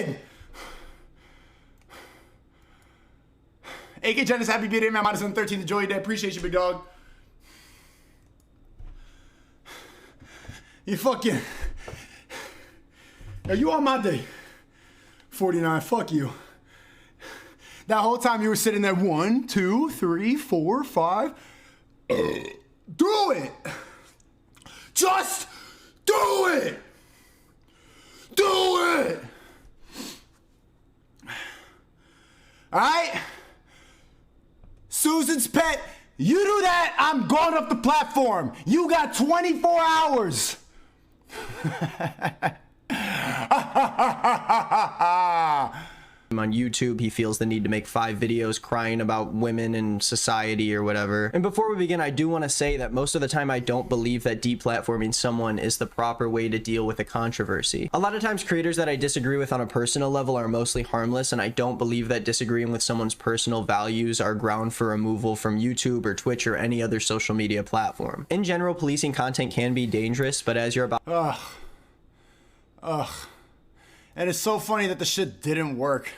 did! AK Jennings, happy birthday, man. Minus on 13th. Enjoy your day. Appreciate you, big dog. You fucking... Are you on my day? 49, fuck you. That whole time you were sitting there, 1, 2, 3, 4, 5. Do it! Just do it! Do it! Alright? Susan's pet, you do that, I'm going up the platform. You got 24 hours. On YouTube, he feels the need to make 5 videos crying about women and society or whatever. And before we begin, I do want to say that most of the time I don't believe that deplatforming someone is the proper way to deal with a controversy. A lot of times creators that I disagree with on a personal level are mostly harmless, and I don't believe that disagreeing with someone's personal values are ground for removal from YouTube or Twitch or any other social media platform. In general, policing content can be dangerous, but as you're about... And it's so funny that the shit didn't work.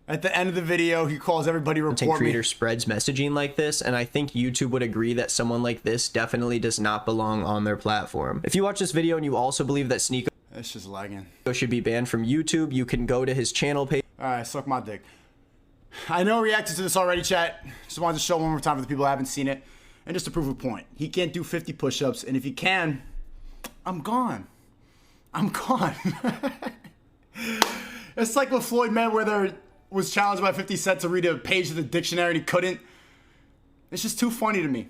At the end of the video, he calls everybody report me. Creator spreads messaging like this, and I think YouTube would agree that someone like this definitely does not belong on their platform. If you watch this video and you also believe that Sneako it's just lagging. Should be banned from YouTube, you can go to his channel page. Alright, suck my dick. I know I reacted to this already, chat. Just wanted to show one more time for the people who haven't seen it. And just to prove a point. He can't do 50 push-ups, and if he can, I'm gone. I'm gone. It's like what Floyd Mayweather was challenged by 50 Cent to read a page of the dictionary and he couldn't. It's just too funny to me.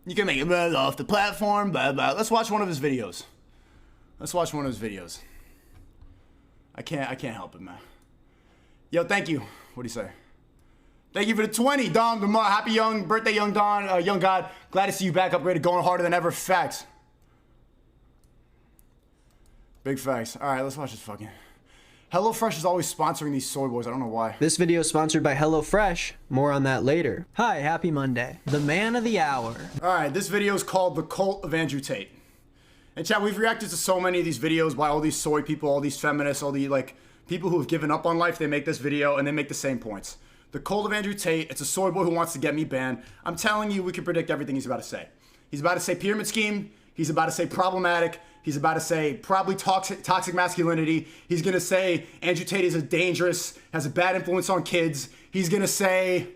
You can make it off the platform, blah, blah. Let's watch one of his videos. Let's watch one of his videos. I can't help it, man. Yo, thank you. What do you say? Thank you for the 20, Dom. Happy young birthday, young Don, young God. Glad to see you back upgraded, going harder than ever. Facts. Big facts. All right, let's watch this fucking... HelloFresh is always sponsoring these soy boys. I don't know why. This video is sponsored by HelloFresh. More on that later. Hi, happy Monday. The man of the hour. All right, this video is called The Cult of Andrew Tate. And chat, we've reacted to so many of these videos by all these soy people, all these feminists, all the like people who have given up on life. They make this video and they make the same points. The Cult of Andrew Tate. It's a soy boy who wants to get me banned. I'm telling you, we can predict everything he's about to say. He's about to say pyramid scheme. He's about to say problematic. He's about to say probably toxic masculinity. He's going to say Andrew Tate is dangerous, has a bad influence on kids. He's going to say,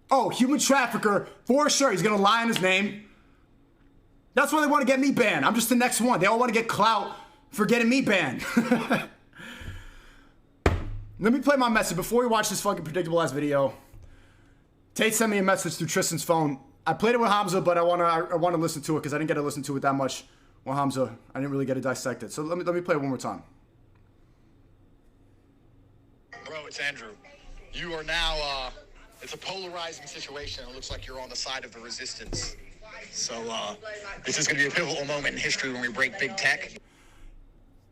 oh, human trafficker, for sure. He's going to lie on his name. That's why they want to get me banned. I'm just the next one. They all want to get clout for getting me banned. Let me play my message. Before we watch this fucking predictable ass video, Tate sent me a message through Tristan's phone. I played it with Hamza, but I want to listen to it because I didn't get to listen to it that much. Well, Hamza, I didn't really get to dissect it. So let me play it one more time. Bro, it's Andrew. You are now, it's a polarizing situation. It looks like you're on the side of the resistance. So, this is going to be a pivotal moment in history when we break big tech.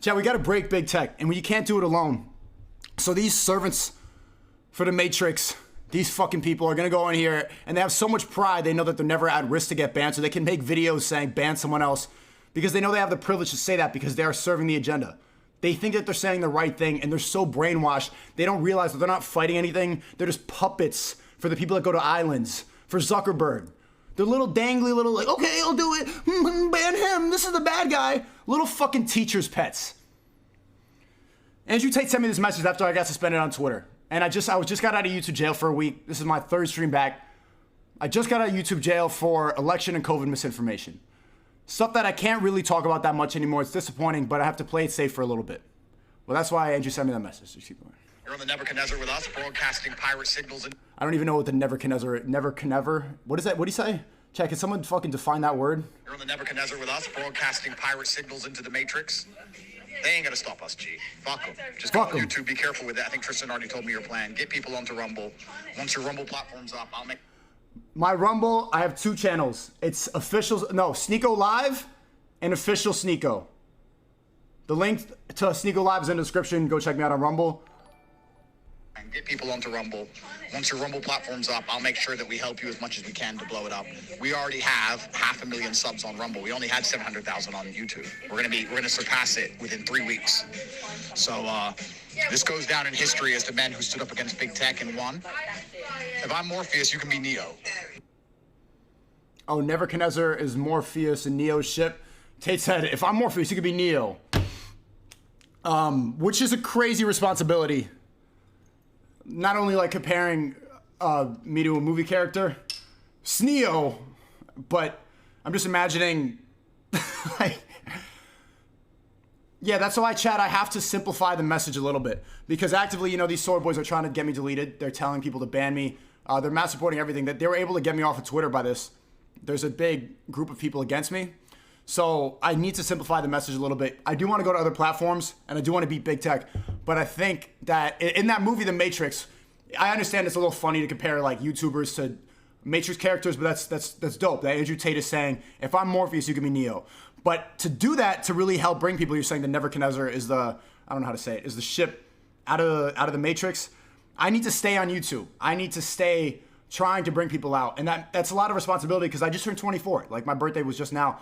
Chat, we got to break big tech, and you can't do it alone. So these servants for the Matrix, these fucking people are going to go in here, and they have so much pride, they know that they're never at risk to get banned, so they can make videos saying ban someone else. Because they know they have the privilege to say that because they are serving the agenda. They think that they're saying the right thing and they're so brainwashed, they don't realize that they're not fighting anything. They're just puppets for the people that go to islands, for Zuckerberg. They're little dangly little like, okay, I'll do it. Ban him. This is the bad guy. Little fucking teacher's pets. Andrew Tate sent me this message after I got suspended on Twitter. And I just got out of YouTube jail for a week. This is my 3rd stream back. I just got out of YouTube jail for election and COVID misinformation. Stuff that I can't really talk about that much anymore. It's disappointing, but I have to play it safe for a little bit. Well, that's why Andrew sent me that message. Just keep going. You're on the Nebuchadnezzar with us, broadcasting pirate signals. I don't even know what the Nebuchadnezzar. What is that? What do you say? Chat, can someone fucking define that word? You're on the Nebuchadnezzar with us, broadcasting pirate signals into the Matrix. They ain't gonna stop us, G. Fuck them. Just go on YouTube. Be careful with that. I think Tristan already told me your plan. Get people onto Rumble. Once your Rumble platform's up, I'll make... My Rumble, I have 2 channels. It's official, no, Sneako Live and official Sneako. The link to Sneako Live is in the description. Go check me out on Rumble. Get people onto Rumble. Once your Rumble platform's up, I'll make sure that we help you as much as we can to blow it up. We already have 500,000 subs on Rumble. We only had 700,000 on YouTube. We're gonna surpass it within 3 weeks. So this goes down in history as the men who stood up against big tech and won. If I'm Morpheus, you can be Neo. Oh, Nebuchadnezzar is Morpheus and Neo's ship. Tate said, if I'm Morpheus, you could be Neo. Which is a crazy responsibility. Not only like comparing me to a movie character, Sneako, but I'm just imagining, like, yeah, that's why, Chad, I have to simplify the message a little bit. Because actively, these SOY boys are trying to get me deleted. They're telling people to ban me. They're mass reporting everything. That they were able to get me off of Twitter by this. There's a big group of people against me. So I need to simplify the message a little bit. I do want to go to other platforms, and I do want to beat big tech. But I think that in that movie, The Matrix, I understand it's a little funny to compare like YouTubers to Matrix characters, but that's dope. That Andrew Tate is saying, if I'm Morpheus, you can be Neo. But to do that, to really help bring people, you're saying that Nebuchadnezzar is I don't know how to say it, is the ship out of the Matrix. I need to stay on YouTube. I need to stay trying to bring people out. And that's a lot of responsibility because I just turned 24. Like my birthday was just now.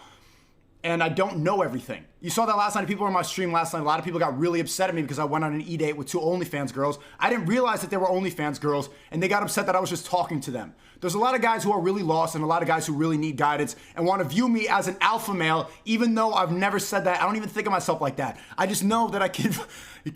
And I don't know everything. You saw that last night. People were on my stream last night. A lot of people got really upset at me because I went on an E-date with 2 OnlyFans girls. I didn't realize that they were OnlyFans girls, and they got upset that I was just talking to them. There's a lot of guys who are really lost and a lot of guys who really need guidance and want to view me as an alpha male, even though I've never said that. I don't even think of myself like that. I just know that I can.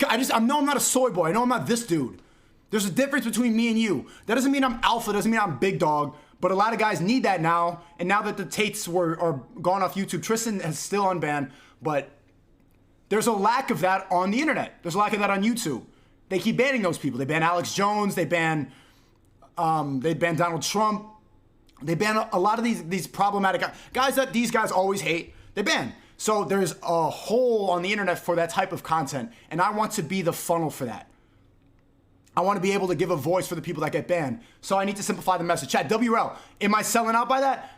I know I'm not a soy boy. I know I'm not this dude. There's a difference between me and you. That doesn't mean I'm alpha. Doesn't mean I'm big dog. But a lot of guys need that now. And now that the Tates are gone off YouTube, Tristan is still unbanned. But there's a lack of that on the internet. There's a lack of that on YouTube. They keep banning those people. They ban Alex Jones. They ban Donald Trump. They ban a lot of these problematic guys that these guys always hate. They ban. So there's a hole on the internet for that type of content. And I want to be the funnel for that. I want to be able to give a voice for the people that get banned. So I need to simplify the message. Chat, WL, am I selling out by that?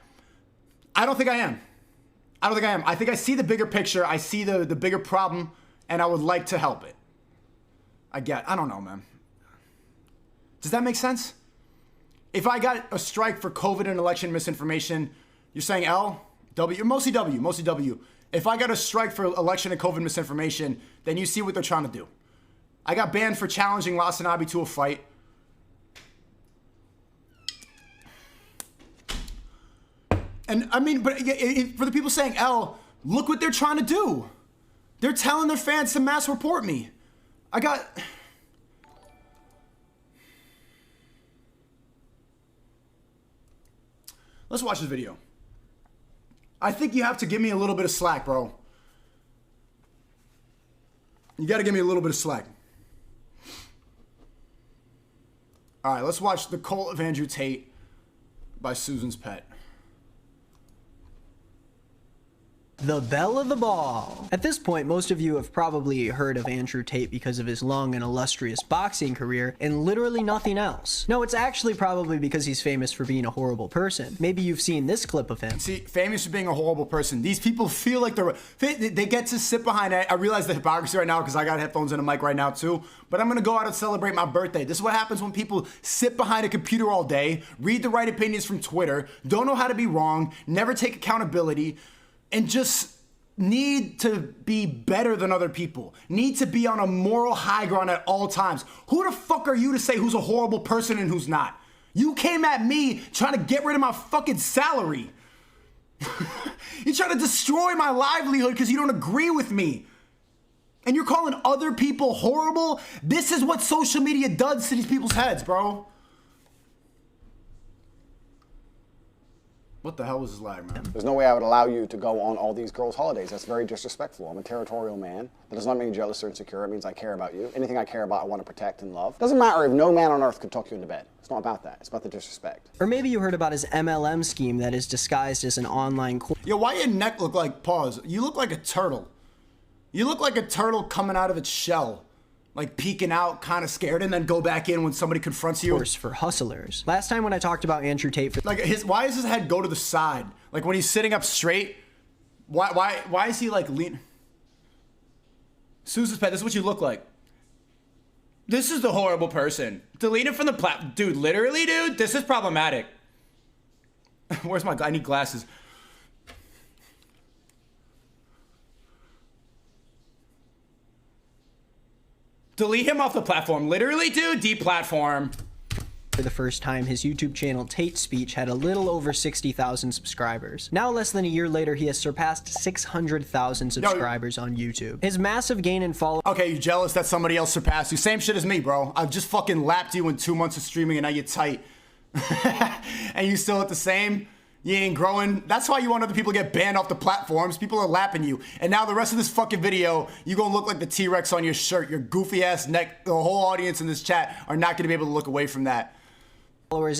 I don't think I am. I think I see the bigger picture. I see the bigger problem, and I would like to help it. I don't know, man. Does that make sense? If I got a strike for COVID and election misinformation, you're saying L, W, mostly W. If I got a strike for election and COVID misinformation, then you see what they're trying to do. I got banned for challenging Wasanabe to a fight. And I mean, but for the people saying, L, look what they're trying to do. They're telling their fans to mass report me. Let's watch this video. I think you have to give me a little bit of slack, bro. You got to give me a little bit of slack. All right, let's watch The Cult of Andrew Tate by Susan's Pet. The belle of the ball. At this point, most of you have probably heard of Andrew Tate because of his long and illustrious boxing career and literally nothing else. No, it's actually probably because he's famous for being a horrible person. Maybe you've seen this clip of him. See, famous for being a horrible person. These people feel like they get to sit behind it. I realize the hypocrisy right now because I got headphones and a mic right now too, but I'm gonna go out and celebrate my birthday. This is what happens when people sit behind a computer all day, read the right opinions from Twitter, don't know how to be wrong, never take accountability, and just need to be better than other people. Need to be on a moral high ground at all times. Who the fuck are you to say who's a horrible person and who's not? You came at me trying to get rid of my fucking salary. You're trying to destroy my livelihood because you don't agree with me. And you're calling other people horrible? This is what social media does to these people's heads, bro. What the hell was his lag, man? There's no way I would allow you to go on all these girls' holidays. That's very disrespectful. I'm a territorial man. That does not mean jealous or insecure. It means I care about you. Anything I care about, I want to protect and love. Doesn't matter if no man on earth could talk you into bed. It's not about that. It's about the disrespect. Or maybe you heard about his MLM scheme that is disguised as an online course. Yo, why your neck look like, pause, you look like a turtle. You look like a turtle coming out of its shell. Like peeking out, kind of scared, and then go back in when somebody confronts you. For hustlers. Last time when I talked about Andrew Tate, like why does his head go to the side? Like when he's sitting up straight, why is he like lean? Susan's Pet, this is what you look like. This is the horrible person. Delete it from the dude, literally, dude, this is problematic. Where's my, I need glasses. Delete him off the platform. Literally, dude, deplatform. For the first time, his YouTube channel Tate Speech had a little over 60,000 subscribers. Now, less than a year later, he has surpassed 600,000 subscribers on YouTube. His massive gain in followers. Okay, you jealous that somebody else surpassed you? Same shit as me, bro. I've just fucking lapped you in 2 months of streaming and now you're tight. And you still at the same? You ain't growing. That's why you want other people to get banned off the platforms. People are lapping you. And now the rest of this fucking video, you gonna look like the T-Rex on your shirt. Your goofy ass neck. The whole audience in this chat are not gonna be able to look away from that.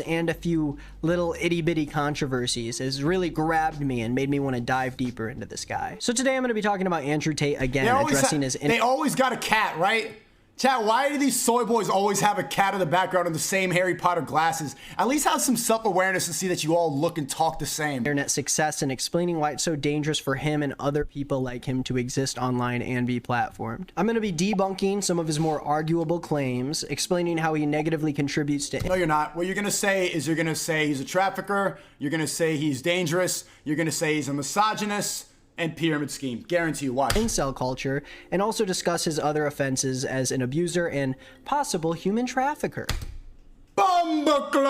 And a few little itty-bitty controversies has really grabbed me and made me want to dive deeper into this guy. So today I'm going to be talking about Andrew Tate again, addressing his... They always got a cat, right? Chat, why do these soy boys always have a cat in the background and the same Harry Potter glasses? At least have some self-awareness to see that you all look and talk the same. Internet success and explaining why it's so dangerous for him and other people like him to exist online and be platformed. I'm going to be debunking some of his more arguable claims, explaining how he negatively contributes to... No, you're not. What you're going to say is you're going to say he's a trafficker, you're going to say he's dangerous, you're going to say he's a misogynist, and pyramid scheme. Guarantee you, watch. Incel culture, and also discuss his other offenses as an abuser and possible human trafficker. Bumbleclaw!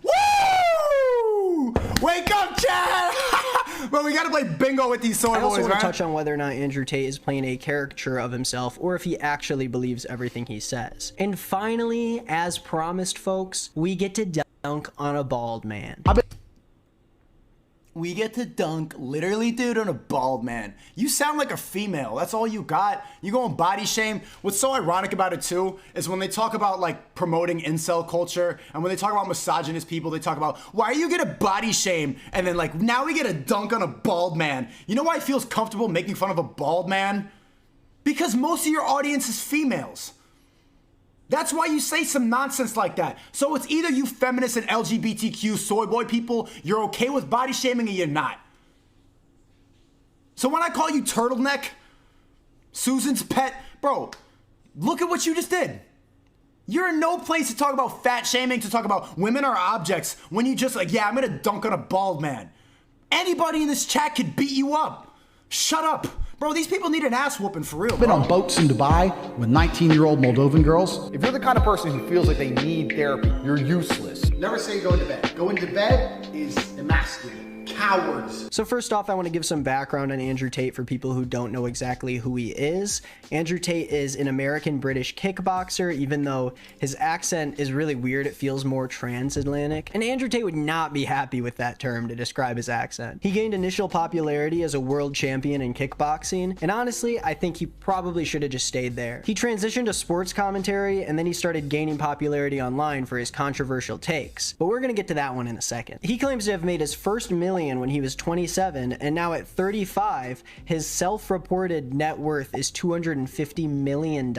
Woo! Wake up, Chad! Bro, we gotta play bingo with these soy boys, I also want to touch on whether or not Andrew Tate is playing a caricature of himself or if he actually believes everything he says. And finally, as promised, folks, we get to dunk on a bald man. We get to dunk, literally, dude, on a bald man. You sound like a female. That's all you got. You go and body shame. What's so ironic about it, too, is when they talk about, like, promoting incel culture, and when they talk about misogynist people, they talk about, why are you gonna body shame? And then, like, now we get a dunk on a bald man. You know why it feels comfortable making fun of a bald man? Because most of your audience is females. That's why you say some nonsense like that. So it's either you feminists and LGBTQ soy boy people, you're okay with body shaming, or you're not. So when I call you turtleneck, Susan's pet, bro, look at what you just did. You're in no place to talk about fat shaming, to talk about women are objects, when you just like, yeah, I'm gonna dunk on a bald man. Anybody in this chat could beat you up. Shut up. Bro, these people need an ass whooping for real, Been bro. on boats in Dubai with 19-year-old Moldovan girls. If you're the kind of person who feels like they need therapy, you're useless. Never say go into bed. Go into bed is emasculating. Cowards. So first off, I want to give some background on Andrew Tate for people who don't know exactly who he is. Andrew Tate is an American-British kickboxer, even though his accent is really weird. It feels more transatlantic. And Andrew Tate would not be happy with that term to describe his accent. He gained initial popularity as a world champion in kickboxing, and honestly, I think he probably should have just stayed there. He transitioned to sports commentary, and then he started gaining popularity online for his controversial takes. But we're gonna get to that one in a second. He claims to have made his first million when he was 27, and now at 35, his self-reported net worth is $250 million.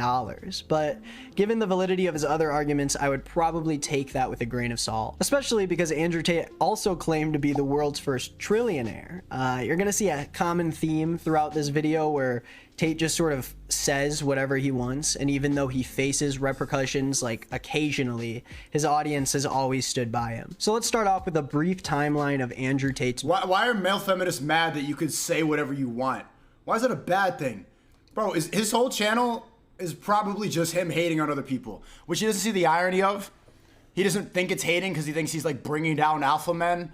But given the validity of his other arguments, I would probably take that with a grain of salt, especially because Andrew Tate also claimed to be the world's first trillionaire. You're gonna see a common theme throughout this video where Tate just sort of says whatever he wants, and even though he faces repercussions like occasionally, his audience has always stood by him. So let's start off with a brief timeline of Andrew Tate's... Why are male feminists mad that you could say whatever you want? Why is that a bad thing? Bro, his whole channel is probably just him hating on other people, which he doesn't see the irony of. He doesn't think it's hating because he thinks he's like bringing down alpha men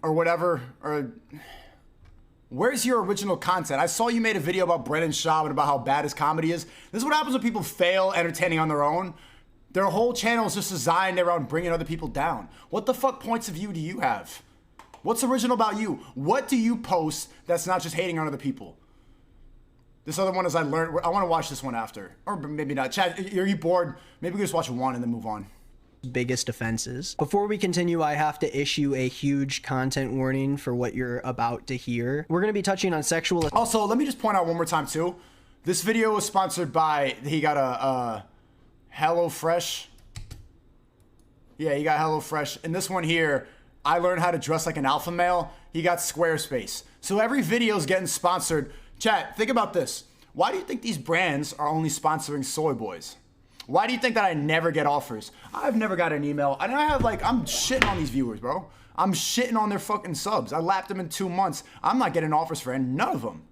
or whatever, or... Where's your original content? I saw you made a video about Brennan Schaub and about how bad his comedy is. This is what happens when people fail entertaining on their own. Their whole channel is just designed around bringing other people down. What the fuck points of view do you have? What's original about you? What do you post that's not just hating on other people? This other one is I learned. I want to watch this one after. Or maybe not. Chad, are you bored? Maybe we can just watch one and then move on. Biggest offenses. Before we continue, I have to issue a huge content warning for what you're about to hear. We're going to be touching on sexual... Also, let me just point out one more time too. This video was sponsored by, he got a HelloFresh. Yeah, he got HelloFresh. And this one here, I learned how to dress like an alpha male. He got Squarespace. So every video is getting sponsored. Chat, think about this. Why do you think these brands are only sponsoring soy boys? Why do you think that I never get offers? I've never got an email. And I have I'm shitting on these viewers, bro. I'm shitting on their fucking subs. I lapped them in 2 months. I'm not getting offers for none of them.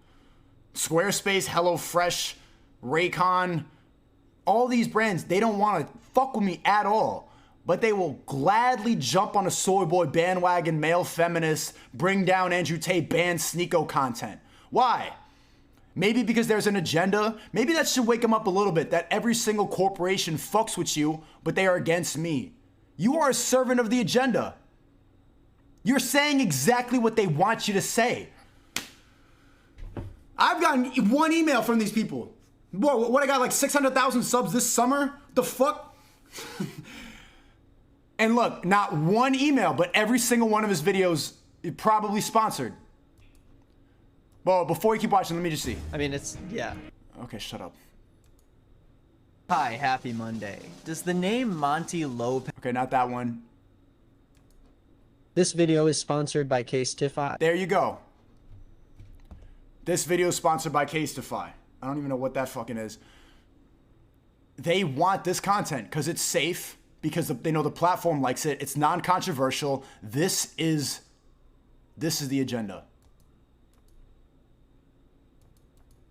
Squarespace, HelloFresh, Raycon, all these brands, they don't want to fuck with me at all. But they will gladly jump on a soy boy bandwagon, male feminist, bring down Andrew Tate, ban Sneako content. Why? Maybe because there's an agenda. Maybe that should wake them up a little bit, that every single corporation fucks with you, but they are against me. You are a servant of the agenda. You're saying exactly what they want you to say. I've gotten 1 email from these people. Whoa, what, I got 600,000 subs this summer? The fuck? And look, not 1 email, but every single one of his videos probably sponsored. Well, before you keep watching, let me just see. I mean, yeah. Okay, shut up. Hi, happy Monday. Does the name Monty Lopez... Okay, not that one. This video is sponsored by Casetify. There you go. This video is sponsored by Casetify. I don't even know what that fucking is. They want this content because it's safe, because they know the platform likes it. It's non-controversial. This is the agenda.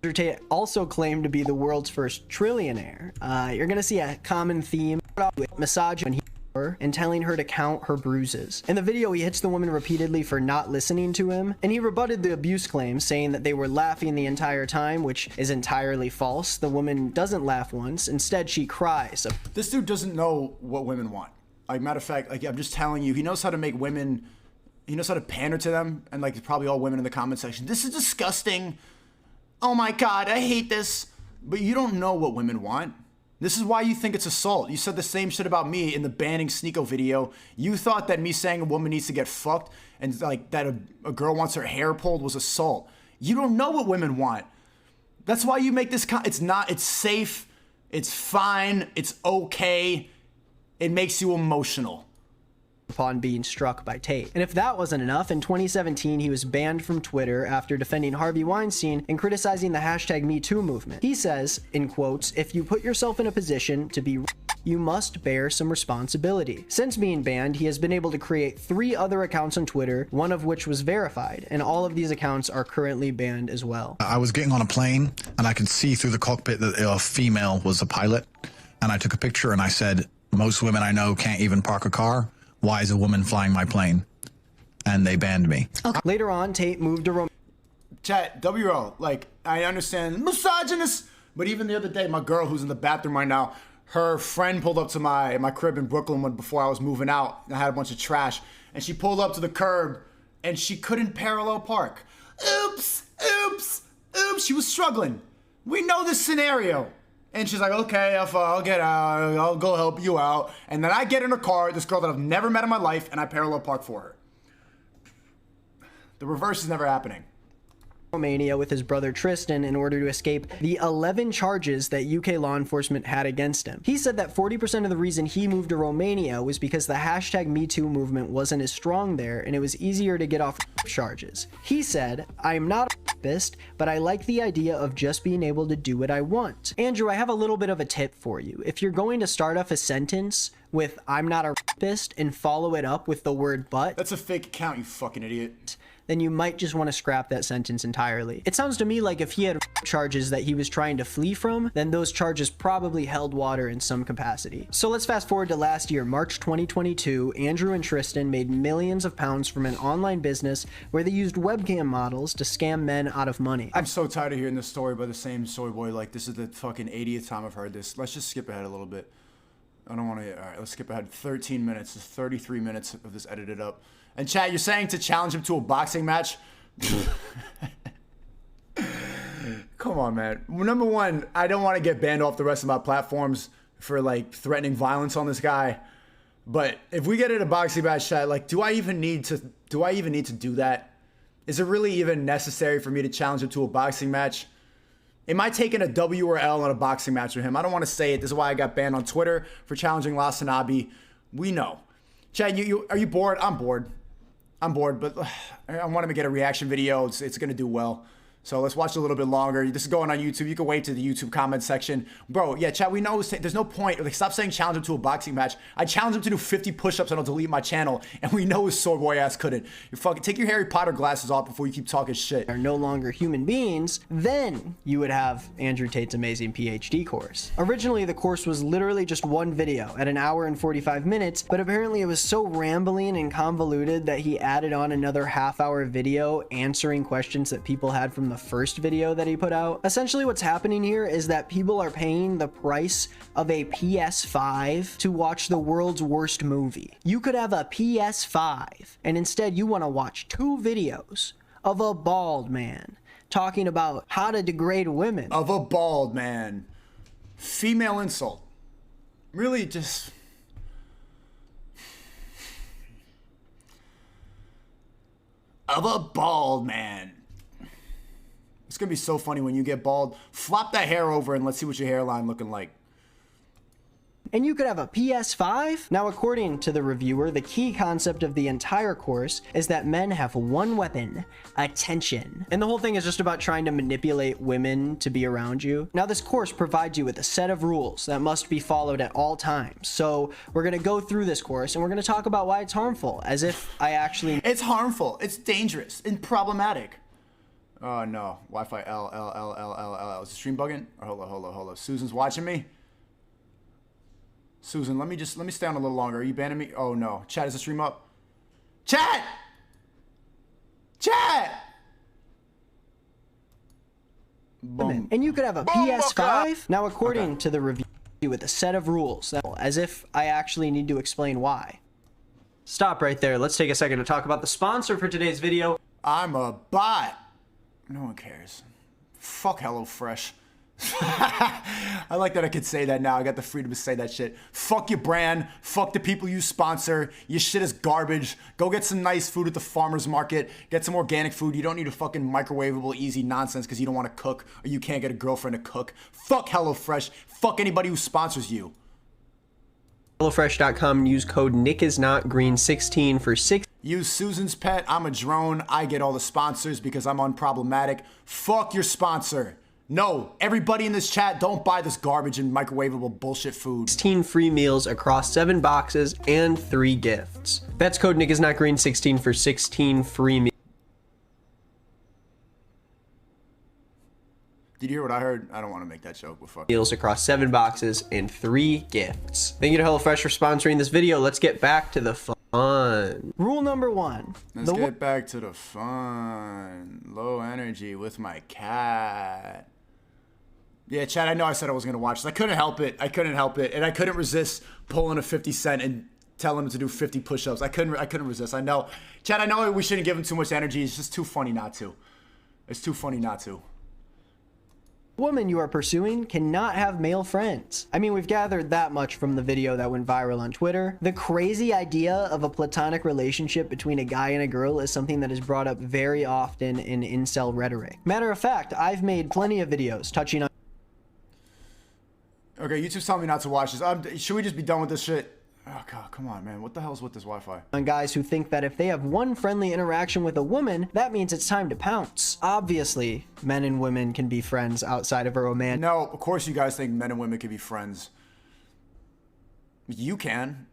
Andrew Tate also claimed to be the world's first trillionaire. You're gonna see a common theme with misogyny and telling her to count her bruises. In the video, he hits the woman repeatedly for not listening to him, and he rebutted the abuse claims, saying that they were laughing the entire time, which is entirely false. The woman doesn't laugh once. Instead, she cries. This dude doesn't know what women want. Matter of fact, I'm just telling you, he knows how to make women, he knows how to pander to them, and probably all women in the comment section, this is disgusting. Oh my God, I hate this. But you don't know what women want. This is why you think it's assault. You said the same shit about me in the banning Sneako video. You thought that me saying a woman needs to get fucked and that a girl wants her hair pulled was assault. You don't know what women want. That's why you make this, it's safe, it's fine, it's okay. It makes you emotional. Upon being struck by Tate. And if that wasn't enough, in 2017, he was banned from Twitter after defending Harvey Weinstein and criticizing the hashtag #MeToo movement. He says, in quotes, if you put yourself in a position to be you must bear some responsibility. Since being banned, he has been able to create 3 other accounts on Twitter, one of which was verified, and all of these accounts are currently banned as well. I was getting on a plane and I could see through the cockpit that a female was a pilot, and I took a picture and I said, most women I know can't even park a car. Why is a woman flying my plane? And they banned me. Okay. Later on, Tate moved to Chat, WL, I understand misogynist, but even the other day, my girl who's in the bathroom right now, her friend pulled up to my crib in Brooklyn before I was moving out. I had a bunch of trash, and she pulled up to the curb, and she couldn't parallel park. Oops, oops, oops, she was struggling. We know this scenario. And she's like, okay, I'll get out, I'll go help you out. And then I get in her car, this girl that I've never met in my life, and I parallel park for her. The reverse is never happening. Romania with his brother Tristan in order to escape the 11 charges that UK law enforcement had against him. He said that 40% of the reason he moved to Romania was because the hashtag #MeToo movement wasn't as strong there and it was easier to get off charges. He said, I'm not a rapist, but I like the idea of just being able to do what I want. Andrew, I have a little bit of a tip for you. If you're going to start off a sentence with I'm not a rapist and follow it up with the word but, that's a fake account, you fucking idiot. Then you might just want to scrap that sentence entirely. It sounds to me like if he had charges that he was trying to flee from, then those charges probably held water in some capacity. So let's fast forward to last year, March 2022, Andrew and Tristan made millions of pounds from an online business where they used webcam models to scam men out of money. I'm so tired of hearing this story by the same soy boy. This is the fucking 80th time I've heard this. Let's just skip ahead a little bit. I don't want to, all right, let's skip ahead 13 minutes. There's 33 minutes of this edited up. And chat, you're saying to challenge him to a boxing match? Come on, man. Number one, I don't want to get banned off the rest of my platforms for threatening violence on this guy. But if we get in a boxing match, chat, do I even need to do that? Is it really even necessary for me to challenge him to a boxing match? Am I taking a W or L on a boxing match with him? I don't want to say it. This is why I got banned on Twitter for challenging Lasanabi. We know. Chad, are you bored? I'm bored. I'm bored, but I want him to get a reaction video. It's going to do well. So let's watch a little bit longer. This is going on YouTube. You can wait to the YouTube comment section. Bro, yeah, chat, we know there's no point. Like, stop saying challenge him to a boxing match. I challenge him to do 50 push-ups and I'll delete my channel. And we know his soy boy ass couldn't. You fucking take your Harry Potter glasses off before you keep talking shit. Are no longer human beings, then you would have Andrew Tate's amazing PhD course. Originally, the course was literally just one video at 1 hour and 45 minutes, but apparently it was so rambling and convoluted that he added on another half-hour video answering questions that people had from the first video that he put out. Essentially what's happening here is that people are paying the price of a PS5 to watch the world's worst movie. You could have a PS5 and instead you want to watch 2 videos of a bald man talking about how to degrade women. Of a bald man. Female insult. Really just... Of a bald man. It's gonna be so funny when you get bald. Flop that hair over and let's see what your hairline looking like. And you could have a PS5? Now, according to the reviewer, the key concept of the entire course is that men have one weapon: attention. And the whole thing is just about trying to manipulate women to be around you. Now, this course provides you with a set of rules that must be followed at all times. So we're gonna go through this course and we're gonna talk about why it's harmful, as if I actually... It's harmful, it's dangerous, and problematic. Oh no, Wi-Fi L. Is the stream bugging? Or hold up. Susan's watching me? Susan, let me stay on a little longer. Are you banning me? Oh no. Chat, is the stream up? Chat! Boom. And you could have a PS5? Now, according to the review, with a set of rules, as if I actually need to explain why. Stop right there. Let's take a second to talk about the sponsor for today's video. I'm a bot. No one cares. Fuck HelloFresh. I like that I could say that now. I got the freedom to say that shit. Fuck your brand. Fuck the people you sponsor. Your shit is garbage. Go get some nice food at the farmer's market. Get some organic food. You don't need a fucking microwavable easy nonsense because you don't want to cook or you can't get a girlfriend to cook. Fuck HelloFresh. Fuck anybody who sponsors you. HelloFresh.com, use code NickIsNotGreen16 for 6. Use Susan's Pet. I'm a drone. I get all the sponsors because I'm unproblematic. Fuck your sponsor. No, everybody in this chat, don't buy this garbage and microwavable bullshit food. 16 free meals across 7 boxes and 3 gifts. That's code NickIsNotGreen16 for 16 free meals. Did you hear what I heard? I don't want to make that joke, but fuck. Meals across 7 boxes and 3 gifts. Thank you to HelloFresh for sponsoring this video. Let's get back to the fun. Rule number 1. Let's get back to the fun. Low energy with my cat. Yeah, Chad, I know I said I was going to watch this. I couldn't help it. And I couldn't resist pulling a 50 Cent and telling him to do 50 push-ups. I couldn't resist. I know. Chad, I know we shouldn't give him too much energy. It's just too funny not to. It's too funny not to. Woman you are pursuing cannot have male friends. I mean, we've gathered that much from the video that went viral on Twitter. The crazy idea of a platonic relationship between a guy and a girl is something that is brought up very often in incel rhetoric. Matter of fact, I've made plenty of videos touching on... Okay, YouTube's telling me not to watch this. Should we just be done with this shit? Oh god, come on, man. What the hell's with this Wi-Fi? On guys who think that if they have one friendly interaction with a woman, that means it's time to pounce. Obviously, men and women can be friends outside of a romantic... No, of course you guys think men and women can be friends. You can.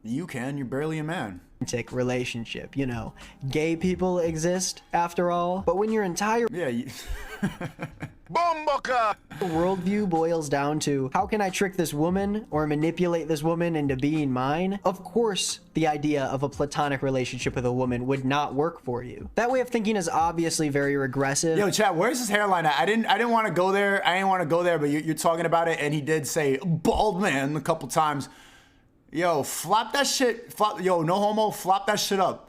You can. You're barely a man. Relationship, you know. Gay people exist, after all. But when your entire... Yeah, worldview boils down to, how can I trick this woman or manipulate this woman into being mine? Of course, the idea of a platonic relationship with a woman would not work for you. That way of thinking is obviously very regressive. Yo, chat, where's his hairline at? I didn't want to go there. But you're talking about it, and he did say bald man a couple times. Yo, flop that shit. Yo, no homo, flop that shit up.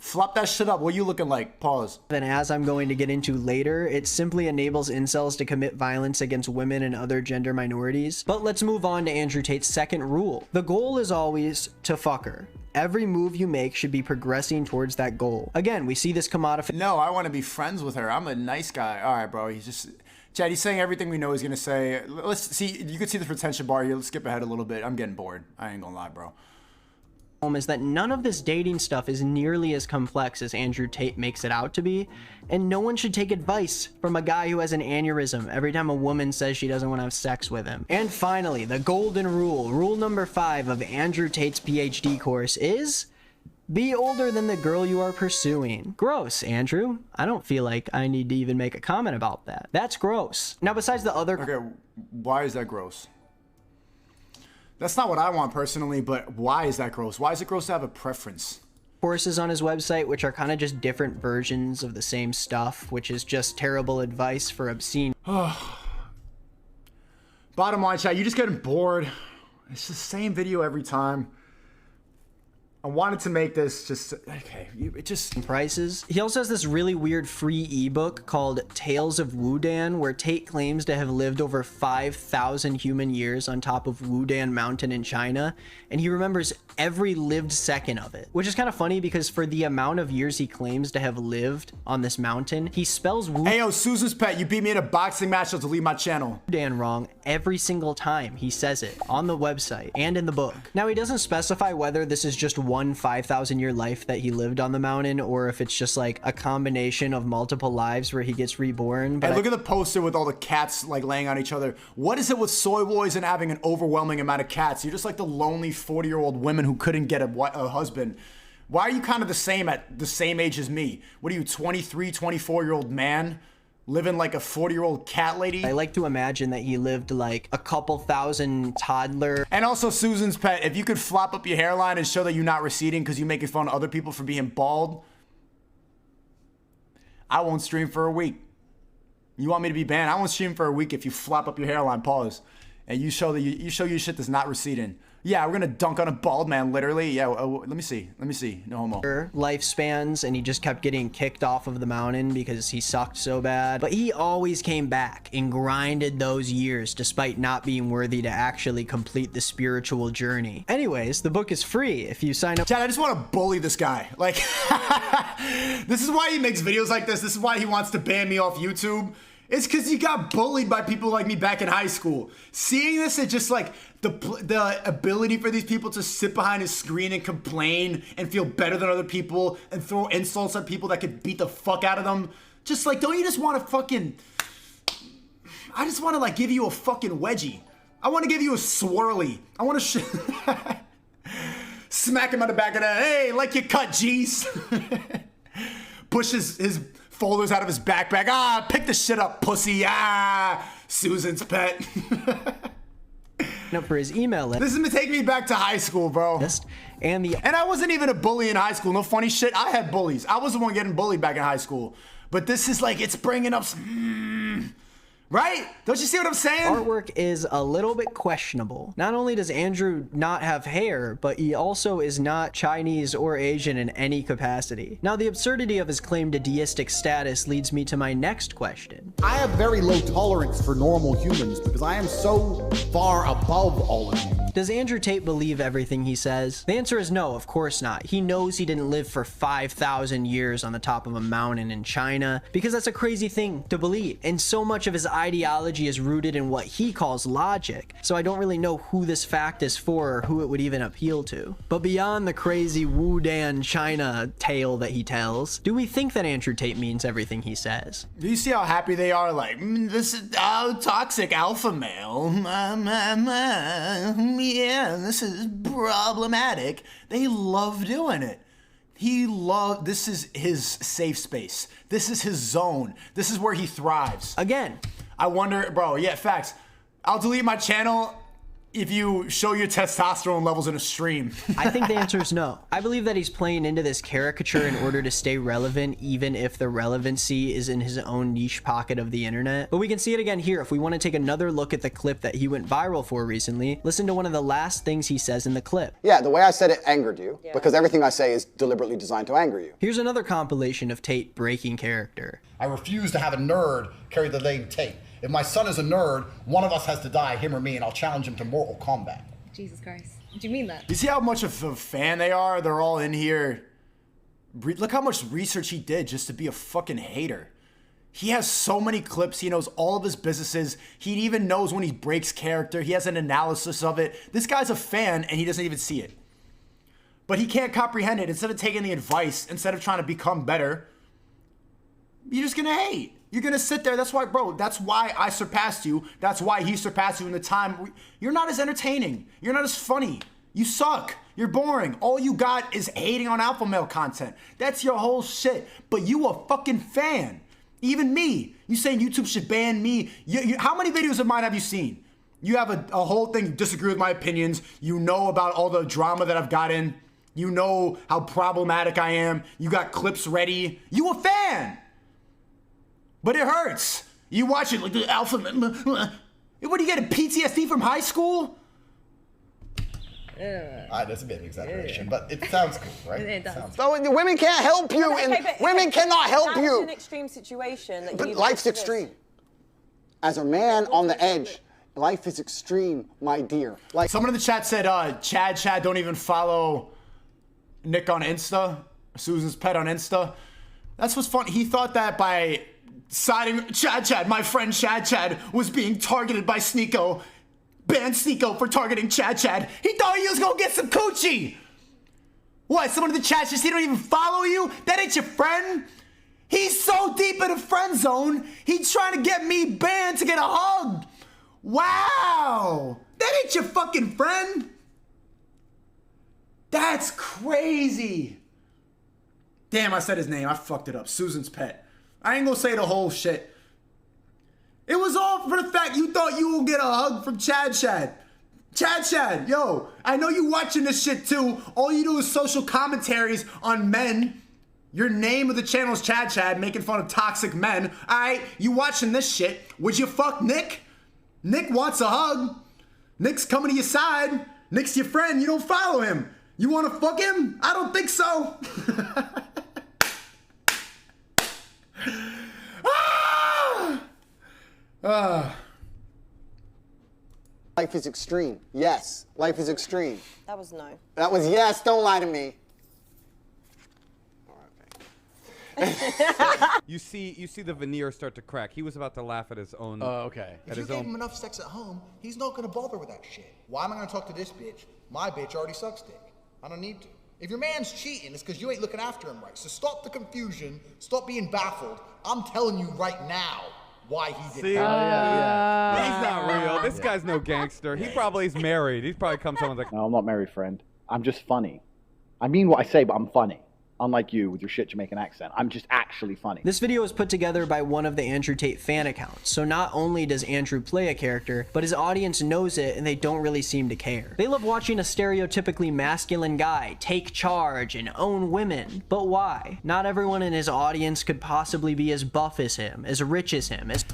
Flop that shit up. What are you looking like? Pause. Then, as I'm going to get into later, it simply enables incels to commit violence against women and other gender minorities. But let's move on to Andrew Tate's second rule. The goal is always to fuck her. Every move you make should be progressing towards that goal. Again, we see this commodification. No, I want to be friends with her. I'm a nice guy. All right, bro. He's just... Chad, he's saying everything we know he's going to say. Let's see. You can see the retention bar here. Let's skip ahead a little bit. I'm getting bored. I ain't going to lie, bro. is that none of this dating stuff is nearly as complex as Andrew Tate makes it out to be, and no one should take advice from a guy who has an aneurysm every time a woman says she doesn't want to have sex with him. And finally, the golden rule, rule number 5 of Andrew Tate's PhD course is be older than the girl you are pursuing. Gross, Andrew. I don't feel like I need to even make a comment about that. That's gross. Now, besides the other... Okay, why is that gross? That's not what I want personally, but why is that gross? Why is it gross to have a preference? Courses on his website, which are kind of just different versions of the same stuff, which is just terrible advice for obscene... Bottom line, chat, you just getting bored. It's the same video every time. I wanted to make this just, okay, it just... prices. He also has this really weird free ebook called Tales of Wudan, where Tate claims to have lived over 5,000 human years on top of Wudan Mountain in China, and he remembers every lived second of it. Which is kind of funny because for the amount of years he claims to have lived on this mountain, he spells Hey yo, Susan's Pet, you beat me in a boxing match, so delete my channel. Wudan wrong every single time he says it on the website and in the book. Now, he doesn't specify whether this is just one 5,000 year life that he lived on the mountain or if it's just like a combination of multiple lives where he gets reborn. But hey, look at the poster with all the cats like laying on each other. What is it with soy boys and having an overwhelming amount of cats? You're just like the lonely 40-year-old women who couldn't get a husband. Why are you kind of the same at the same age as me? What are you, 23, 24-year-old man? Living like a 40-year-old cat lady? I like to imagine that he lived like a couple thousand toddler. And also, Susan's Pet, if you could flop up your hairline and show that you're not receding because you're making fun of other people for being bald, I won't stream for a week. You want me to be banned? I won't stream for a week if you flop up your hairline, pause, and you show that you show your shit that's not receding. Yeah, we're gonna dunk on a bald man, literally. Yeah, let me see. No homo. Lifespans, and he just kept getting kicked off of the mountain because he sucked so bad. But he always came back and grinded those years despite not being worthy to actually complete the spiritual journey. Anyways, the book is free if you sign up. Chad, I just want to bully this guy. Like, this is why he makes videos like this. This is why he wants to ban me off YouTube. It's because you got bullied by people like me back in high school. Seeing this, it's just like the ability for these people to sit behind a screen and complain and feel better than other people and throw insults at people that could beat the fuck out of them. Just like, don't you just want to fucking... I just want to like give you a fucking wedgie. I want to give you a swirly. I want to smack him on the back of the head. Hey, like your cut, G's. Push his folders out of his backpack. Ah, pick the shit up, pussy. Ah, Susan's Pet. Up for his email list. This is taking me back to high school, bro. And I wasn't even a bully in high school. No funny shit. I had bullies. I was the one getting bullied back in high school. But this is like, it's bringing up some... Right? Don't you see what I'm saying? Artwork is a little bit questionable. Not only does Andrew not have hair, but he also is not Chinese or Asian in any capacity. Now, the absurdity of his claim to deistic status leads me to my next question. I have very low tolerance for normal humans because I am so far above all of you. Does Andrew Tate believe everything he says? The answer is no, of course not. He knows he didn't live for 5,000 years on the top of a mountain in China because that's a crazy thing to believe. And so much of his ideology is rooted in what he calls logic. So I don't really know who this fact is for or who it would even appeal to. But beyond the crazy Wudan China tale that he tells, do we think that Andrew Tate means everything he says? Do you see how happy they are? Like, this is toxic alpha male. Yeah, this is problematic. They love doing it. This is his safe space. This is his zone. This is where he thrives. Again. I wonder, bro, yeah, facts. I'll delete my channel if you show your testosterone levels in a stream. I think the answer is no. I believe that he's playing into this caricature in order to stay relevant, even if the relevancy is in his own niche pocket of the internet. But we can see it again here if we want to take another look at the clip that he went viral for recently. Listen to one of the last things he says in the clip. Yeah, the way I said it angered you, because everything I say is deliberately designed to anger you. Here's another compilation of Tate breaking character. I refuse to have a nerd carry the name Tate. If my son is a nerd, one of us has to die, him or me, and I'll challenge him to mortal combat. Jesus Christ. Do you mean that? You see how much of a fan they are? They're all in here. Look how much research he did just to be a fucking hater. He has so many clips. He knows all of his businesses. He even knows when he breaks character. He has an analysis of it. This guy's a fan, and he doesn't even see it. but he can't comprehend it. Instead of taking the advice, instead of trying to become better, you're just gonna hate. You're gonna sit there. That's why, bro, that's why I surpassed you. That's why he surpassed you in the time. You're not as entertaining. You're not as funny. You suck. You're boring. All you got is hating on alpha male content. That's your whole shit. But you a fucking fan. Even me. You saying YouTube should ban me. How many videos of mine have you seen? You have a whole thing, you disagree with my opinions. You know about all the drama that I've gotten. You know how problematic I am. You got clips ready. You a fan. But it hurts. You watch it like the alpha. What do you get, a PTSD from high school? That's a bit of exaggeration, but it sounds cool, right? It does. So the women can't help you, No, okay, and but women cannot help that you. was an extreme situation. That But you life's did this. extreme. As a man on the edge, life is extreme, my dear. Like Someone in the chat said, Chad, don't even follow Nick on Insta, Susan's pet on Insta. That's what's fun. He thought that by siding Chad, my friend Chad was being targeted by Sneako. Ban Sneako for targeting Chad. He thought he was gonna get some coochie. What, someone in the chat just he don't even follow you? That ain't your friend? He's so deep in the friend zone, he's trying to get me banned to get a hug. Wow, that ain't your fucking friend. That's crazy. Damn, I said his name, I fucked it up. Susan's pet. I ain't gonna say the whole shit. It was all for the fact you thought you would get a hug from Chad. Chad, yo, I know you watching this shit too. All you do is social commentaries on men. Your name of the channel is Chad, making fun of toxic men. All right, you watching this shit. Would you fuck Nick? Nick wants a hug. Nick's coming to your side. Nick's your friend. You don't follow him. You want to fuck him? I don't think so. life is extreme. Yes, life is extreme. That was no. That was yes. Don't lie to me. You see the veneer start to crack. He was about to laugh at his own. Oh, okay. If you gave him enough sex at home, he's not gonna bother with that shit. Why am I gonna talk to this bitch? My bitch already sucks dick. I don't need to. If your man's cheating, it's because you ain't looking after him right. So stop the confusion. Stop being baffled. I'm telling you right now why he did See? that. He's not real. This guy's no gangster. He probably is married. He's probably come someone's like. No, I'm not married, friend. I'm just funny. I mean what I say, but I'm funny. Unlike you with your shit Jamaican accent. I'm just actually funny. This video was put together by one of the Andrew Tate fan accounts, so not only does Andrew play a character, but his audience knows it and they don't really seem to care. They love watching a stereotypically masculine guy take charge and own women. But why? Not everyone in his audience could possibly be as buff as him, as rich as him, as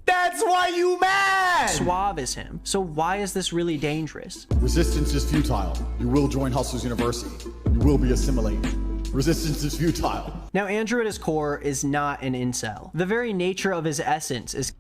That's why you mad! suave as him. So why is this really dangerous? Resistance is futile. You will join Hustlers University. You will be assimilated. Resistance is futile. Now, Andrew at his core is not an incel. The very nature of his essence is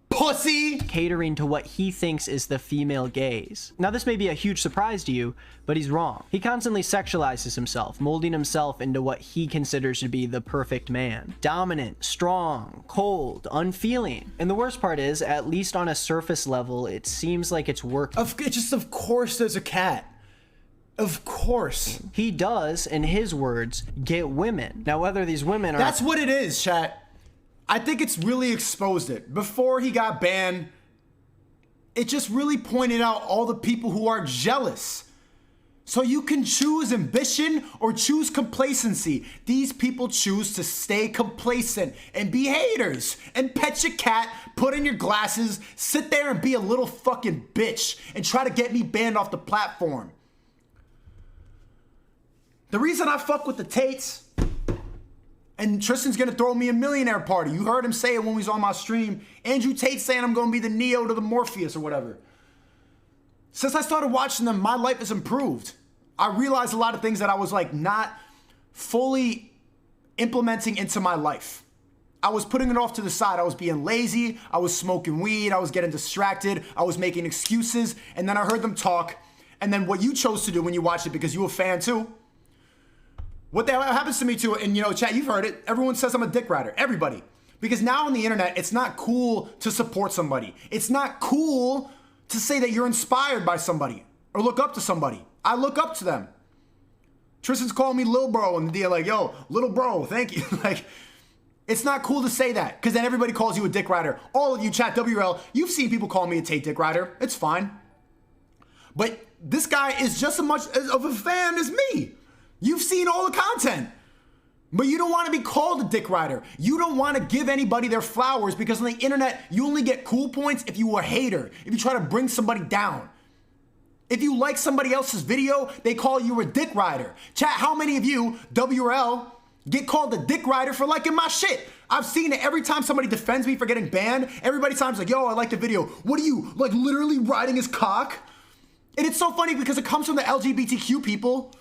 pussy catering to what he thinks is the female gaze. Now, this may be a huge surprise to you, but he's wrong. He constantly sexualizes himself, molding himself into what he considers to be the perfect man. Dominant, strong, cold, unfeeling. And the worst part is, at least on a surface level, it seems like it's working. Of course there's a cat. Of course. He does, in his words, get women. Now, whether these women are... That's what it is, chat. I think it's really exposed it. Before he got banned, it just really pointed out all the people who are jealous. So you can choose ambition or choose complacency. These people choose to stay complacent and be haters and pet your cat, put in your glasses, sit there and be a little fucking bitch and try to get me banned off the platform. The reason I fuck with the Tates, and Tristan's gonna throw me a millionaire party. You heard him say it when we was on my stream. Andrew Tate saying I'm gonna be the Neo to the Morpheus or whatever. Since I started watching them, my life has improved. I realized a lot of things that I was like not fully implementing into my life. I was putting it off to the side. I was being lazy. I was smoking weed. I was getting distracted. I was making excuses. And then I heard them talk. And then what you chose to do when you watched it, because you were a fan too, what the hell happens to me too, and you know, chat, you've heard it. Everyone says I'm a dick rider. Everybody. Because now on the internet, it's not cool to support somebody. It's not cool to say that you're inspired by somebody or look up to somebody. I look up to them. Tristan's calling me Lil Bro in the DM, like, yo, little bro, thank you. Like, it's not cool to say that, because then everybody calls you a dick rider. All of you, chat WRL, you've seen people call me a Tate dick rider. It's fine. But this guy is just as much of a fan as me. You've seen all the content. But you don't want to be called a dick rider. You don't want to give anybody their flowers, because on the internet, you only get cool points if you are a hater, if you try to bring somebody down. If you like somebody else's video, they call you a dick rider. Chat, how many of you, WRL, get called a dick rider for liking my shit? I've seen it every time somebody defends me for getting banned. Everybody time's like, yo, I like the video. What are you, like, literally riding his cock? And it's so funny because it comes from the LGBTQ people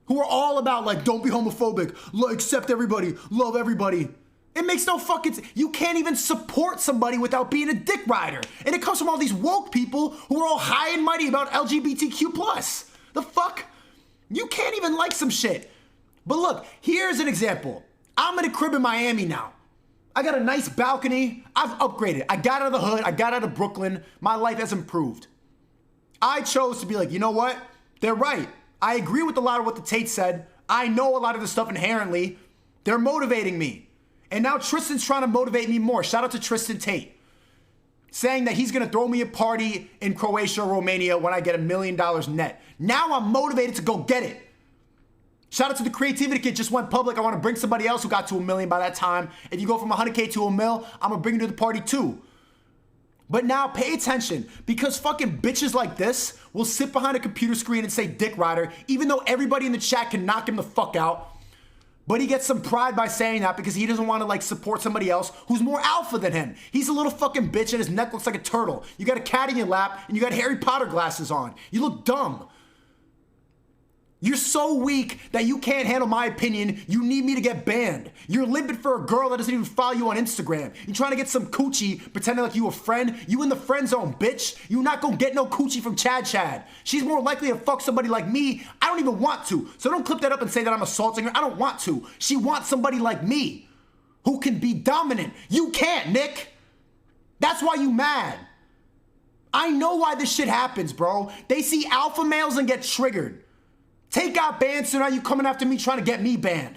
who are all about, like, don't be homophobic, accept everybody, love everybody. It makes no fucking sense. You can't even support somebody without being a dick rider. And it comes from all these woke people who are all high and mighty about LGBTQ+. The fuck? You can't even like some shit. But look, here's an example. I'm in a crib in Miami now. I got a nice balcony. I've upgraded. I got out of the hood. I got out of Brooklyn. My life has improved. I chose to be like, you know what? They're right. I agree with a lot of what the Tate said. I know a lot of this stuff inherently. They're motivating me. And now Tristan's trying to motivate me more. Shout out to Tristan Tate. Saying that he's going to throw me a party in Croatia or Romania when I get $1 million net. Now I'm motivated to go get it. Shout out to the Creativity Kid, just went public. I want to bring somebody else who got to $1 million by that time. If you go from 100K to $1 million, I'm going to bring you to the party too. But now pay attention, because fucking bitches like this will sit behind a computer screen and say dick rider, even though everybody in the chat can knock him the fuck out. But he gets some pride by saying that because he doesn't want to, like, support somebody else who's more alpha than him. He's a little fucking bitch and his neck looks like a turtle. You got a cat in your lap and you got Harry Potter glasses on. You look dumb. You're so weak that you can't handle my opinion. You need me to get banned. You're limping for a girl that doesn't even follow you on Instagram. You're trying to get some coochie, pretending like you a friend. You in the friend zone, bitch. You not gonna get no coochie from Chad. She's more likely to fuck somebody like me. I don't even want to. So don't clip that up and say that I'm assaulting her. I don't want to. She wants somebody like me who can be dominant. You can't, Nick. That's why you mad. I know why this shit happens, bro. They see alpha males and get triggered. Take out banned, so now you coming after me trying to get me banned.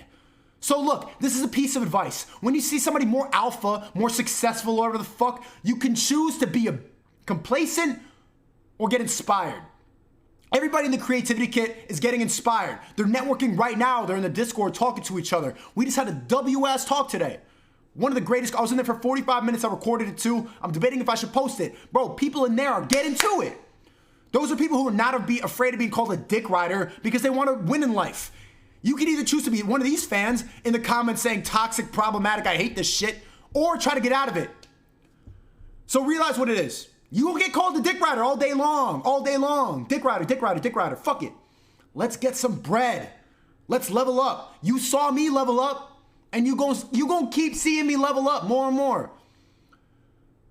So look, this is a piece of advice. When you see somebody more alpha, more successful, whatever the fuck, you can choose to be a complacent or get inspired. Everybody in the Creativity Kit is getting inspired. They're networking right now. They're in the Discord talking to each other. We just had a W-ass talk today. One of the greatest, I was in there for 45 minutes. I recorded it too. I'm debating if I should post it. Bro, people in there are getting to it. Those are people who are not afraid of being called a dick rider because they want to win in life. You can either choose to be one of these fans in the comments saying toxic, problematic, I hate this shit, or try to get out of it. So realize what it is. You will get called a dick rider all day long. Dick rider, fuck it. Let's get some bread. Let's level up. You saw me level up, and you gonna keep seeing me level up more and more.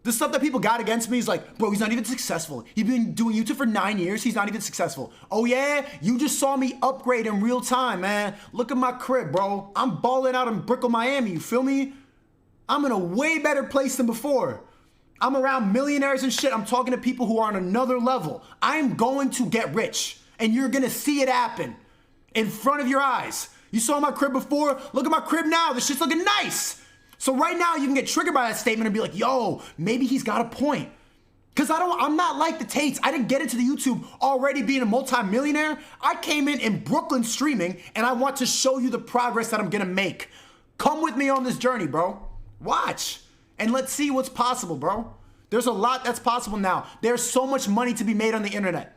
The stuff that people got against me is like, bro, he's not even successful. He's been doing YouTube for 9 years. He's not even successful. Oh yeah? You just saw me upgrade in real time, man. Look at my crib, bro. I'm balling out in Brickell, Miami. You feel me? I'm in a way better place than before. I'm around millionaires and shit. I'm talking to people who are on another level. I'm going to get rich, and you're gonna see it happen in front of your eyes. You saw my crib before. Look at my crib now. This shit's looking nice. So right now you can get triggered by that statement and be like, yo, maybe he's got a point. Because I'm not like the Tates. I didn't get into the YouTube already being a multi-millionaire. I came in Brooklyn streaming, and I want to show you the progress that I'm gonna make. Come with me on this journey, bro. Watch, and let's see what's possible, bro. There's a lot that's possible now. There's so much money to be made on the internet.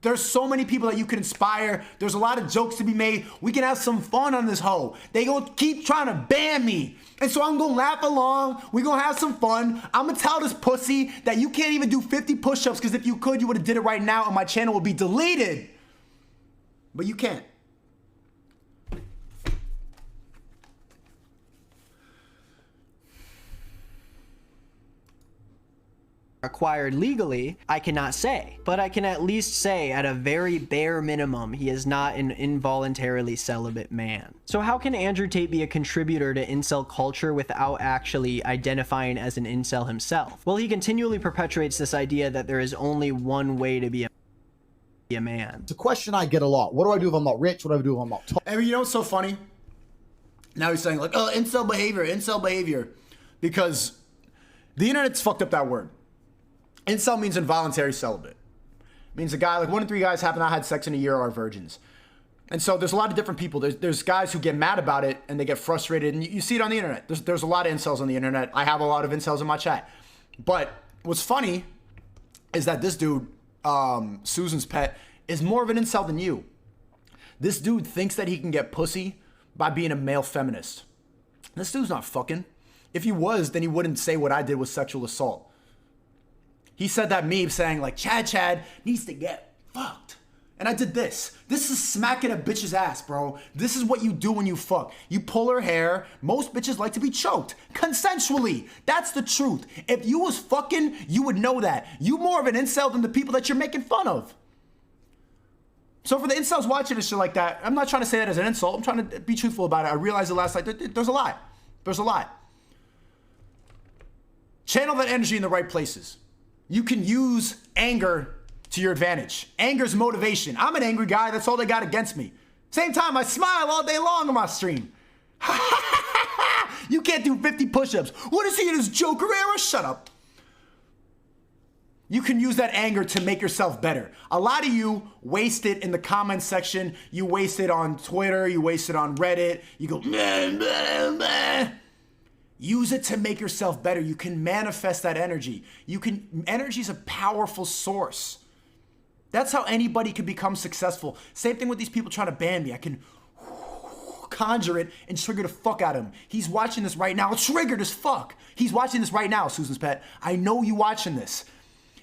There's so many people that you can inspire. There's a lot of jokes to be made. We can have some fun on this hoe. They gonna keep trying to ban me. And so I'm gonna laugh along. We gonna have some fun. I'm gonna tell this pussy that you can't even do 50 push-ups because if you could, you would have did it right now and my channel would be deleted. But you can't. Acquired legally, I cannot say, but I can at least say at a very bare minimum he is not an involuntarily celibate man. So how can Andrew Tate be a contributor to incel culture without actually identifying as an incel himself? Well, he continually perpetuates this idea that there is only one way to be a be a man. It's a question I get a lot. What do I do if I'm not rich? What do I do if I'm not tall? And you know what's so funny? Now he's saying like, oh, incel behavior. Because the internet's fucked up that word. Incel means involuntary celibate. It means a guy, like 1 in 3 guys have not had sex in a year are virgins. And so there's a lot of different people. There's guys who get mad about it and they get frustrated. And you see it on the internet. There's a lot of incels on the internet. I have a lot of incels in my chat. But what's funny is that this dude, Susan's pet, is more of an incel than you. This dude thinks that he can get pussy by being a male feminist. This dude's not fucking. If he was, then he wouldn't say what I did with sexual assault. He said that meme saying like, Chad needs to get fucked. And I did this. This is smacking a bitch's ass, bro. This is what you do when you fuck. You pull her hair. Most bitches like to be choked. Consensually. That's the truth. If you was fucking, you would know that. You more of an incel than the people that you're making fun of. So for the incels watching this shit like that, I'm not trying to say that as an insult. I'm trying to be truthful about it. I realized it last night. There's a lot. There's a lot. Channel that energy in the right places. You can use anger to your advantage. Anger's motivation. I'm an angry guy. That's all they got against me. Same time, I smile all day long on my stream. You can't do 50 push-ups. What is he in his Joker era? Shut up. You can use that anger to make yourself better. A lot of you waste it in the comment section. You waste it on Twitter. You waste it on Reddit. You go, meh, meh, meh. Use it to make yourself better. You can manifest that energy. Energy is a powerful source. That's how anybody can become successful. Same thing with these people trying to ban me. I can conjure it and trigger the fuck out of him. He's watching this right now. Triggered as fuck. He's watching this right now, Susan's pet. I know you watching this.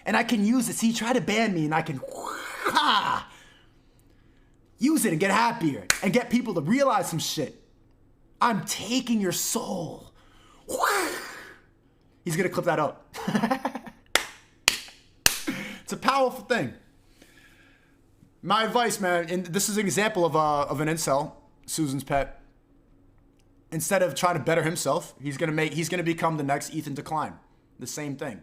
And I can use it. See, try to ban me and I can use it and get happier and get people to realize some shit. I'm taking your soul. He's gonna clip that up. It's a powerful thing. My advice, man, and this is an example of an incel, Susan's pet. Instead of trying to better himself, he's gonna become the next Ethan Decline. The same thing.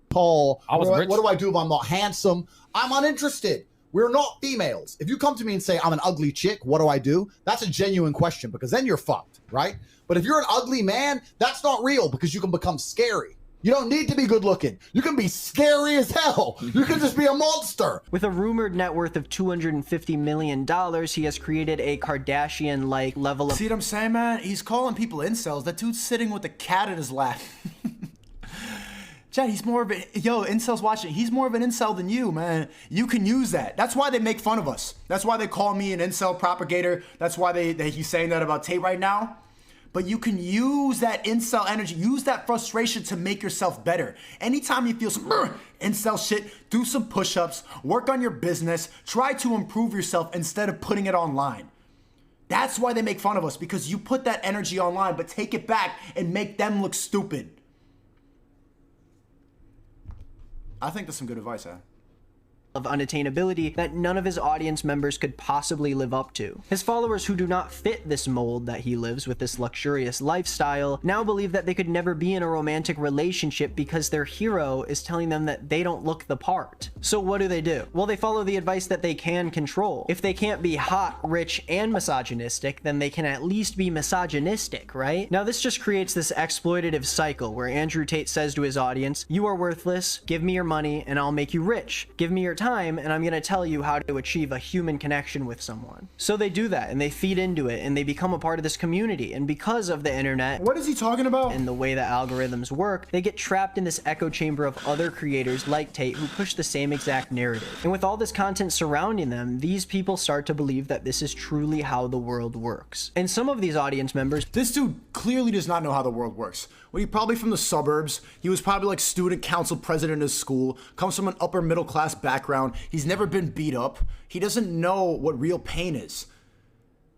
Paul, what do I do if I'm not handsome? I'm uninterested. We're not females. If you come to me and say I'm an ugly chick, what do I do? That's a genuine question because then you're fucked, right? But if you're an ugly man, that's not real because you can become scary. You don't need to be good looking. You can be scary as hell. You can just be a monster. With a rumored net worth of $250 million, he has created a Kardashian-like level of... See what I'm saying, man? He's calling people incels. That dude's sitting with a cat in his lap. Chad, he's more of a... Yo, incels watching. He's more of an incel than you, man. You can use that. That's why they make fun of us. That's why they call me an incel propagator. That's why he's saying that about Tate right now. But you can use that incel energy, use that frustration to make yourself better. Anytime you feel some incel shit, do some push-ups, work on your business, try to improve yourself instead of putting it online. That's why they make fun of us, because you put that energy online, but take it back and make them look stupid. I think that's some good advice, huh? Of unattainability that none of his audience members could possibly live up to. His followers who do not fit this mold that he lives with, this luxurious lifestyle, now believe that they could never be in a romantic relationship because their hero is telling them that they don't look the part. So what do? Well, they follow the advice that they can control. If they can't be hot, rich, and misogynistic, then they can at least be misogynistic, right? Now this just creates this exploitative cycle where Andrew Tate says to his audience, you are worthless, give me your money and I'll make you rich. Give me your time and I'm gonna tell you how to achieve a human connection with someone. So they do that and they feed into it and they become a part of this community, and because of the internet, what is he talking about, and the way that algorithms work, they get trapped in this echo chamber of other creators like Tate who push the same exact narrative. And with all this content surrounding them, these people start to believe that this is truly how the world works. And some of these audience members... This dude clearly does not know how the world works. Well, he's probably from the suburbs. He was probably like student council president in his school, comes from an upper middle class background. He's never been beat up. He doesn't know what real pain is.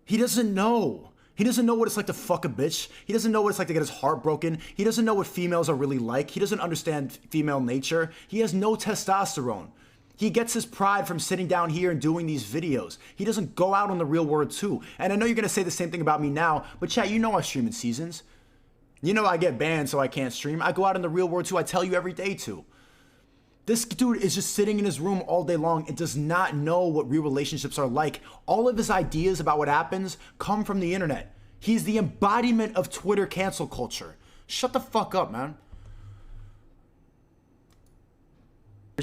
He doesn't know. He doesn't know what it's like to fuck a bitch. He doesn't know what it's like to get his heart broken. He doesn't know what females are really like. He doesn't understand female nature. He has no testosterone. He gets his pride from sitting down here and doing these videos. He doesn't go out on the real world too. And I know you're gonna say the same thing about me now, but chat, you know I stream in seasons. You know I get banned so I can't stream. I go out in the real world too. I tell you every day too. This dude is just sitting in his room all day long and does not know what real relationships are like. All of his ideas about what happens come from the internet. He's the embodiment of Twitter cancel culture. Shut the fuck up, man.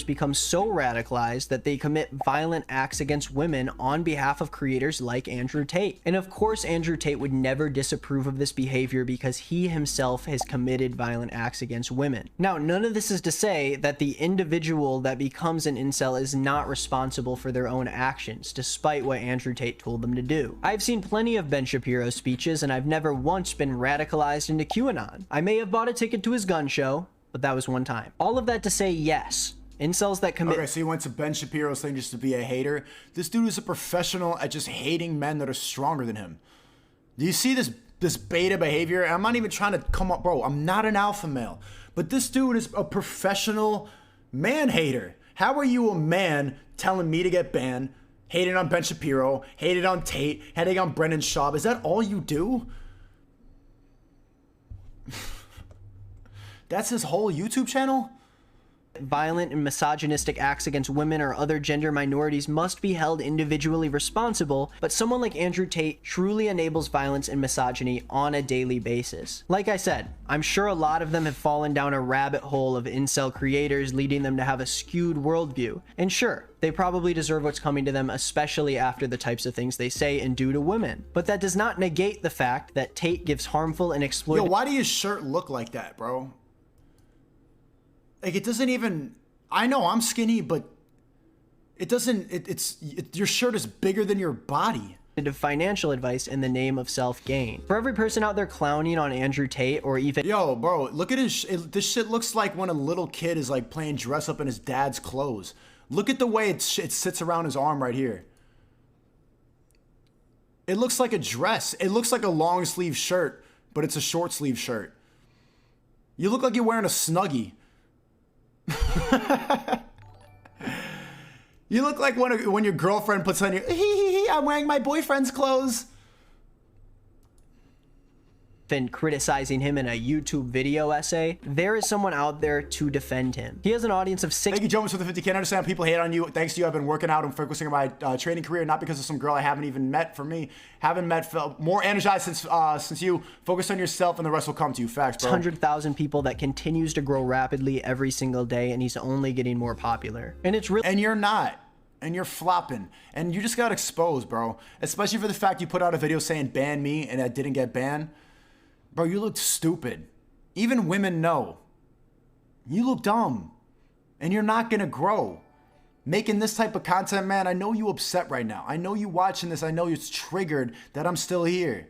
Become so radicalized that they commit violent acts against women on behalf of creators like Andrew Tate. And of course, Andrew Tate would never disapprove of this behavior because he himself has committed violent acts against women. Now, none of this is to say that the individual that becomes an incel is not responsible for their own actions, despite what Andrew Tate told them to do. I've seen plenty of Ben Shapiro's speeches, and I've never once been radicalized into QAnon. I may have bought a ticket to his gun show, but that was one time. All of that to say, yes, incels that commit— Okay, so you went to Ben Shapiro's thing just to be a hater. This dude is a professional at just hating men that are stronger than him. Do you see this beta behavior? I'm not even trying to come up, bro. I'm not an alpha male. But this dude is a professional man hater. How are you a man telling me to get banned, hating on Ben Shapiro, hating on Tate, hating on Brendan Schaub? Is that all you do? That's his whole YouTube channel? Violent and misogynistic acts against women or other gender minorities must be held individually responsible, but someone like Andrew Tate truly enables violence and misogyny on a daily basis. Like I said, I'm sure a lot of them have fallen down a rabbit hole of incel creators, leading them to have a skewed worldview. And sure, they probably deserve what's coming to them, especially after the types of things they say and do to women. But that does not negate the fact that Tate gives harmful and exploitative— Yo, why does his shirt look like that, bro? Like, it doesn't even— I know I'm skinny, but it doesn't— your shirt is bigger than your body. Financial advice in the name of self-gain. For every person out there clowning on Andrew Tate or even— Yo, bro, look at this shit looks like when a little kid is like playing dress up in his dad's clothes. Look at the way it sits around his arm right here. It looks like a dress. It looks like a long sleeve shirt, but it's a short sleeve shirt. You look like you're wearing a Snuggie. You look like when your girlfriend puts on your I'm wearing my boyfriend's clothes. And criticizing him in a YouTube video essay, there is someone out there to defend him. He has an audience of 6— Thank you, Jones, for the 50. Can't understand people hate on you. Thanks to you, I've been working out and focusing on my training career, not because of some girl I haven't even met. For me, haven't met, felt more energized since you. Focus on yourself and the rest will come to you. Facts, bro. 100,000 people that continues to grow rapidly every single day, and he's only getting more popular. And it's real— And you're not. And you're flopping. And you just got exposed, bro. Especially for the fact you put out a video saying ban me and I didn't get banned. Bro, you look stupid. Even women know. You look dumb. And you're not gonna grow. Making this type of content, man, I know you upset right now. I know you watching this. I know it's triggered that I'm still here.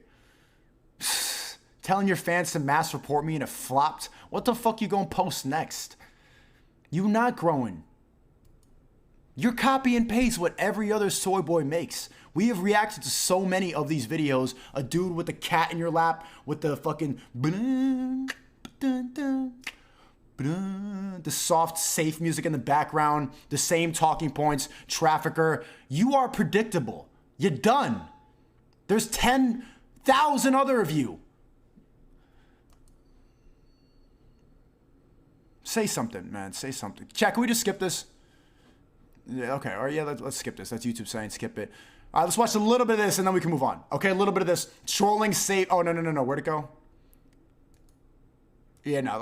Telling your fans to mass report me and it flopped. What the fuck you gonna post next? You not growing. You're copy and paste what every other soy boy makes. We have reacted to so many of these videos. A dude with a cat in your lap with the fucking the soft, safe music in the background, the same talking points, trafficker. You are predictable. You're done. There's 10,000 other of you. Say something, man. Say something. Chat, can we just skip this? Yeah, okay. All right, yeah, let's skip this. That's YouTube saying skip it. All right, let's watch a little bit of this and then we can move on. Okay, a little bit of this. Trolling safe. Oh, no. Where'd it go? Yeah, no.